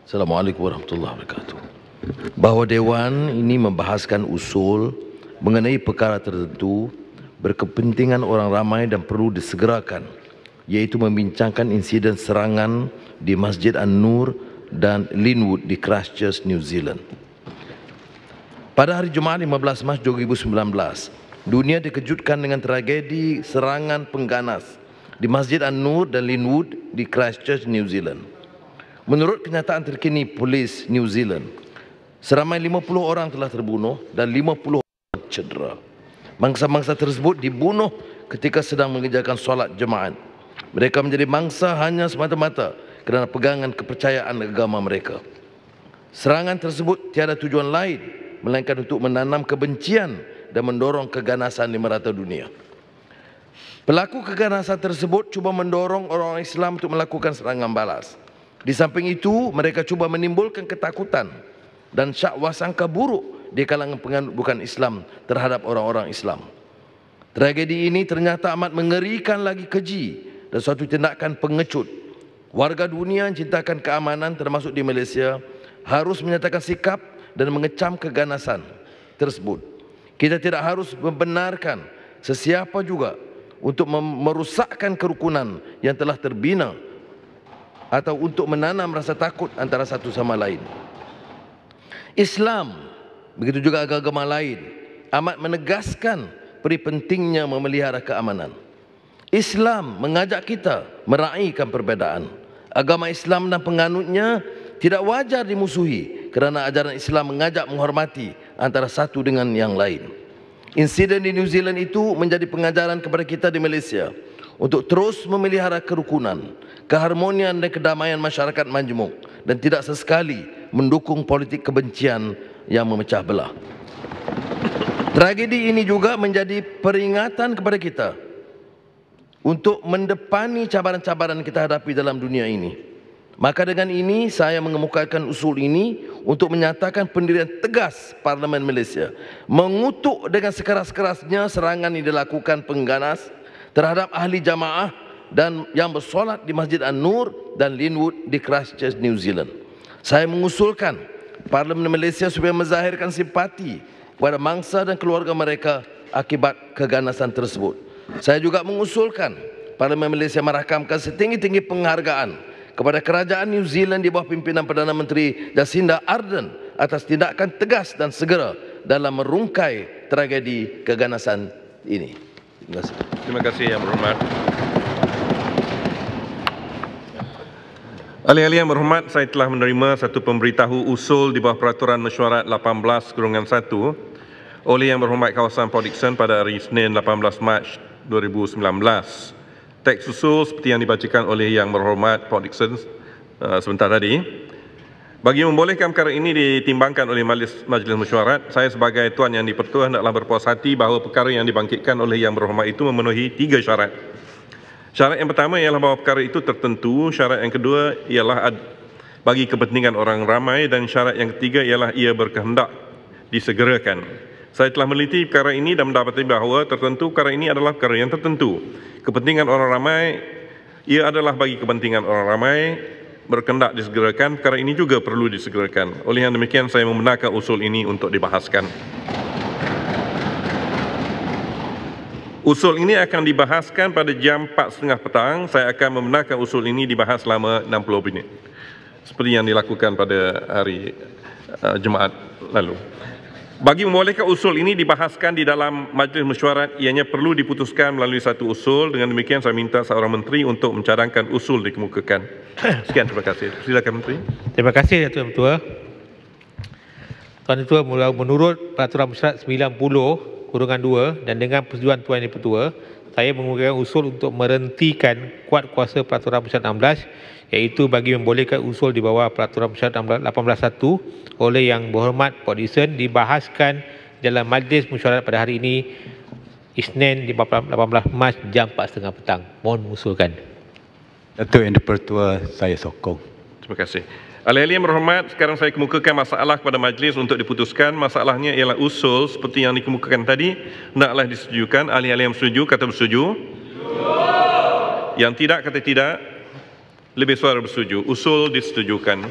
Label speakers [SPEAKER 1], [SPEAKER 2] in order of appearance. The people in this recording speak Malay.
[SPEAKER 1] Assalamualaikum warahmatullahi wabarakatuh. Bahawa Dewan ini membahaskan usul mengenai perkara tertentu berkepentingan orang ramai dan perlu disegerakan, iaitu membincangkan insiden serangan di Masjid An-Nur dan Linwood di Christchurch, New Zealand. Pada hari Jumaat 15 Mac 2019, dunia dikejutkan dengan tragedi serangan pengganas di Masjid An-Nur dan Linwood di Christchurch, New Zealand. Menurut kenyataan terkini polis New Zealand, seramai 50 orang telah terbunuh dan 50 orang cedera. Mangsa-mangsa tersebut dibunuh ketika sedang mengerjakan solat jemaat. Mereka menjadi mangsa hanya semata-mata kerana pegangan kepercayaan agama mereka. Serangan tersebut tiada tujuan lain melainkan untuk menanam kebencian dan mendorong keganasan di merata dunia. Pelaku keganasan tersebut cuba mendorong orang Islam untuk melakukan serangan balas. Di samping itu, mereka cuba menimbulkan ketakutan dan sangka buruk di kalangan penganut bukan Islam terhadap orang-orang Islam. Tragedi ini ternyata amat mengerikan lagi keji dan suatu tindakan pengecut. Warga dunia yang cintakan keamanan termasuk di Malaysia harus menyatakan sikap dan mengecam keganasan tersebut. Kita tidak harus membenarkan sesiapa juga untuk merusakkan kerukunan yang telah terbina atau untuk menanam rasa takut antara satu sama lain. Islam, begitu juga agama lain, amat menegaskan peri pentingnya memelihara keamanan. Islam mengajak kita meraihkan perbezaan. Agama Islam dan penganutnya tidak wajar dimusuhi kerana ajaran Islam mengajak menghormati antara satu dengan yang lain. Insiden di New Zealand itu menjadi pengajaran kepada kita di Malaysia untuk terus memelihara kerukunan, keharmonian dan kedamaian masyarakat majmuk dan tidak sesekali mendukung politik kebencian yang memecah belah. Tragedi ini juga menjadi peringatan kepada kita untuk mendepani cabaran-cabaran kita hadapi dalam dunia ini. Maka dengan ini saya mengemukakan usul ini untuk menyatakan pendirian tegas Parlimen Malaysia mengutuk dengan sekeras-kerasnya serangan yang dilakukan pengganas terhadap ahli jamaah dan yang bersolat di Masjid An-Nur dan Linwood di Christchurch, New Zealand. Saya mengusulkan Parlimen Malaysia supaya menzahirkan simpati kepada mangsa dan keluarga mereka akibat keganasan tersebut. Saya juga mengusulkan Parlimen Malaysia merakamkan setinggi-tinggi penghargaan kepada kerajaan New Zealand di bawah pimpinan Perdana Menteri Jacinda Ardern atas tindakan tegas dan segera dalam merungkai tragedi keganasan ini. Terima kasih.
[SPEAKER 2] Terima kasih Yang Berhormat. Ahli-ahli yang berhormat, saya telah menerima satu pemberitahu usul di bawah Peraturan Mesyuarat 18/1 oleh Yang Berhormat Kawasan Port Dickson pada hari Isnin 18 Mac 2019. Teks usul seperti yang dibacakan oleh Yang Berhormat Port Dickson sebentar tadi. Bagi membolehkan perkara ini ditimbangkan oleh Majlis Mesyuarat, saya sebagai Tuan Yang di-Pertua hendaklah berpuas hati bahawa perkara yang dibangkitkan oleh Yang Berhormat itu memenuhi 3 syarat. Syarat yang pertama ialah bahawa perkara itu tertentu, syarat yang kedua ialah bagi kepentingan orang ramai dan syarat yang ketiga ialah ia berkehendak disegerakan. Saya telah meneliti perkara ini dan mendapati bahawa tertentu perkara ini adalah perkara yang tertentu. Kepentingan orang ramai, ia adalah bagi kepentingan orang ramai, berkehendak disegerakan, perkara ini juga perlu disegerakan. Oleh yang demikian, saya membenarkan usul ini untuk dibahaskan. Usul ini akan dibahaskan pada jam 4.30 petang. Saya akan membenarkan usul ini dibahas selama 60 minit. Seperti yang dilakukan pada hari Jumaat lalu. Bagi membolehkan usul ini dibahaskan di dalam Majlis Mesyuarat, ianya perlu diputuskan melalui satu usul. Dengan demikian, saya minta seorang menteri untuk mencadangkan usul dikemukakan. Sekian, terima kasih. Silakan Menteri.
[SPEAKER 3] Terima kasih, Tuan Ketua. Tuan Ketua, menurut Peraturan Mesyuarat 90/2 dan dengan persetujuan Tuan Yang Pertua, saya mengemukakan usul untuk merhentikan kuat kuasa Peraturan Mesyuarat 16, iaitu bagi membolehkan usul di bawah Peraturan Mesyuarat 18.1 oleh Yang Berhormat Port Dickson dibahaskan dalam Majlis Mesyuarat pada hari ini, Isnin 18 Mac jam 4.30 petang. Mohon mengusulkan.
[SPEAKER 4] Datuk Yang di-Pertua, saya sokong.
[SPEAKER 2] Terima kasih. Ahli-ahli yang berhormat, sekarang saya kemukakan masalah kepada majlis untuk diputuskan. Masalahnya ialah usul seperti yang dikemukakan tadi, hendaklah disetujukan. Ahli-ahli yang bersetuju kata bersetuju. Yang tidak kata tidak. Lebih suara bersetuju. Usul disetujukan.